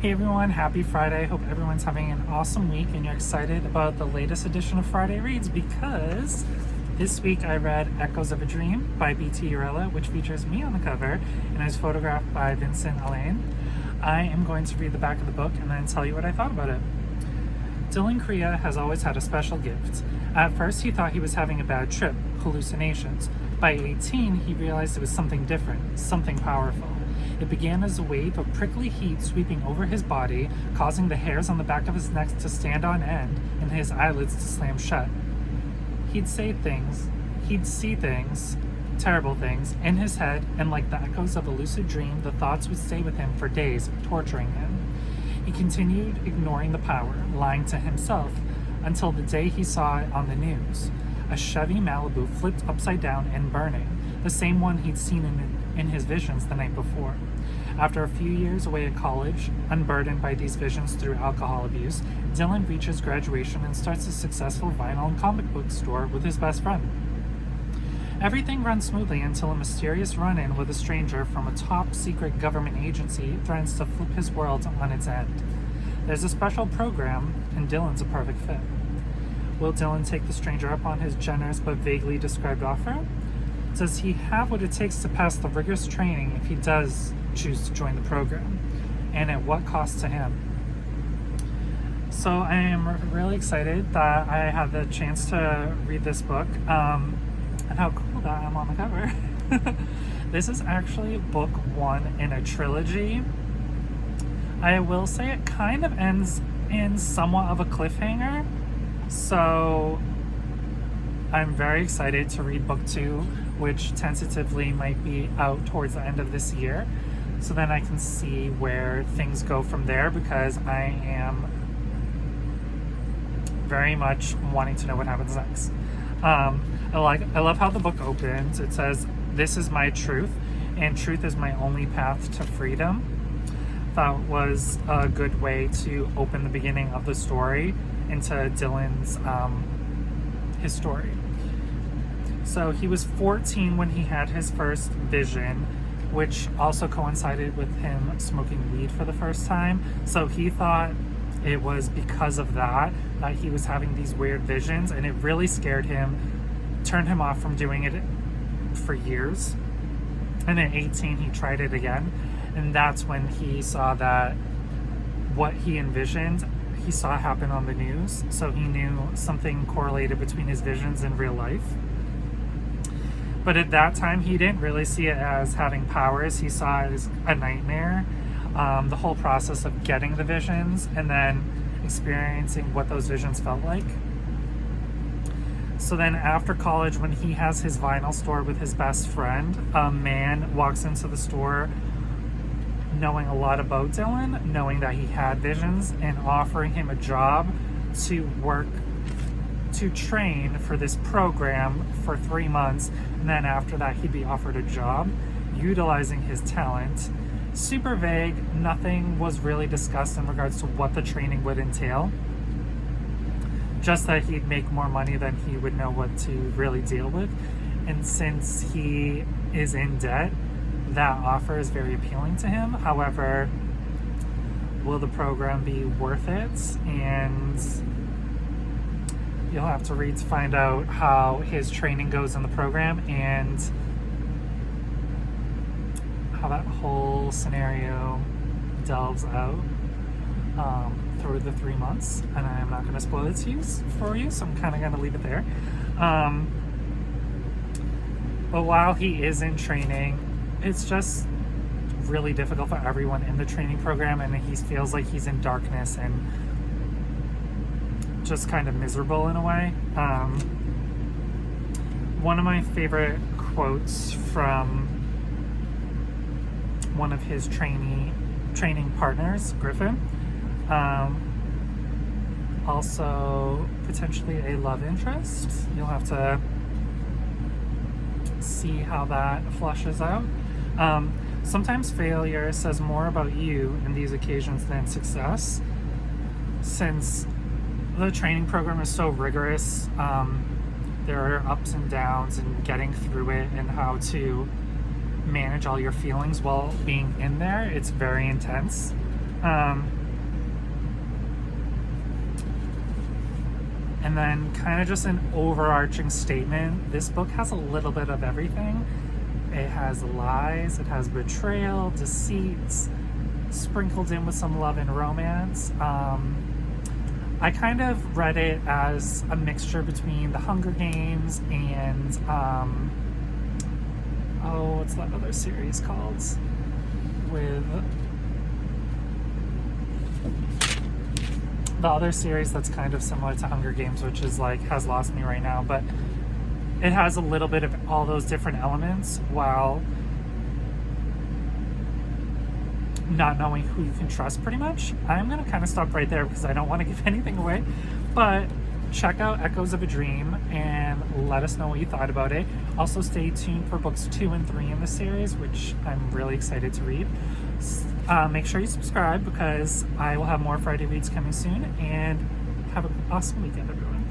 Hey everyone, happy Friday. Hope everyone's having an awesome week and you're excited about the latest edition of Friday Reads because this week I read Echoes of a Dream by B.T. Urruela, which features me on the cover and is photographed by Vincent, Alain. I am going to read the back of the book and then tell you what I thought about it. Dylan Correia has always had a special gift. At first he thought he was having a bad trip, hallucinations. By 18 he realized it was something different, something powerful. It began as a wave of prickly heat sweeping over his body, causing the hairs on the back of his neck to stand on end and his eyelids to slam shut. He'd say things, he'd see things, terrible things, in his head, and like the echoes of a lucid dream, the thoughts would stay with him for days, torturing him. He continued ignoring the power, lying to himself, until the day he saw it on the news. A Chevy Malibu flipped upside down and burning, the same one he'd seen in his visions the night before. After a few years away at college, unburdened by these visions through alcohol abuse, Dylan reaches graduation and starts a successful vinyl and comic book store with his best friend. Everything runs smoothly until a mysterious run-in with a stranger from a top-secret government agency threatens to flip his world on its end. There's a special program, and Dylan's a perfect fit. Will Dylan take the stranger up on his generous but vaguely described offer? Does he have what it takes to pass the rigorous training if he does choose to join the program? And at what cost to him? So I am really excited that I had the chance to read this book, and how cool that I'm on the cover. This is actually book one in a trilogy. I will say it kind of ends in somewhat of a cliffhanger, so I'm very excited to read book two, which tentatively might be out towards the end of this year, so then I can see where things go from there, because I am very much wanting to know what happens next. I love how the book opens. It says, "This is my truth, and truth is my only path to freedom." That was a good way to open the beginning of the story into Dylan's his story. So he was 14 when he had his first vision, which also coincided with him smoking weed for the first time. So he thought it was because of that he was having these weird visions, and it really scared him, turned him off from doing it for years. And at 18 he tried it again, and that's when he saw that what he envisioned he saw happen on the news. So he knew something correlated between his visions and real life. But at that time, he didn't really see it as having powers. He saw it as a nightmare. The whole process of getting the visions and then experiencing what those visions felt like. So then after college, when he has his vinyl store with his best friend, a man walks into the store knowing a lot about Dylan, knowing that he had visions, and offering him a job to work to train for this program for 3 months, and then after that he'd be offered a job utilizing his talent. Super vague, nothing was really discussed in regards to what the training would entail, just that he'd make more money than he would know what to really deal with. And since he is in debt, that offer is very appealing to him. However, will the program be worth it? And you'll have to read to find out how his training goes in the program and how that whole scenario delves out through the 3 months. And I'm not going to spoil it for you, so I'm kind of going to leave it there. But while he is in training, it's just really difficult for everyone in the training program, and he feels like he's in darkness and just kind of miserable in a way. One of my favorite quotes from one of his training partners, Griffin, also potentially a love interest. You'll have to see how that flushes out. Sometimes failure says more about you in these occasions than success. Since the training program is so rigorous, there are ups and downs and getting through it and how to manage all your feelings while being in there. It's very intense. And then kind of just an overarching statement, this book has a little bit of everything. It has lies, it has betrayal, deceits, sprinkled in with some love and romance. I kind of read it as a mixture between The Hunger Games and what's that other series called? With the other series that's kind of similar to Hunger Games, which is like has lost me right now, but it has a little bit of all those different elements while not knowing who you can trust pretty much. I'm gonna kind of stop right there because I don't want to give anything away, but check out Echoes of a Dream and let us know what you thought about it. Also stay tuned for books 2 and 3 in the series, which I'm really excited to read. Make sure you subscribe because I will have more Friday reads coming soon, and have an awesome weekend, everyone.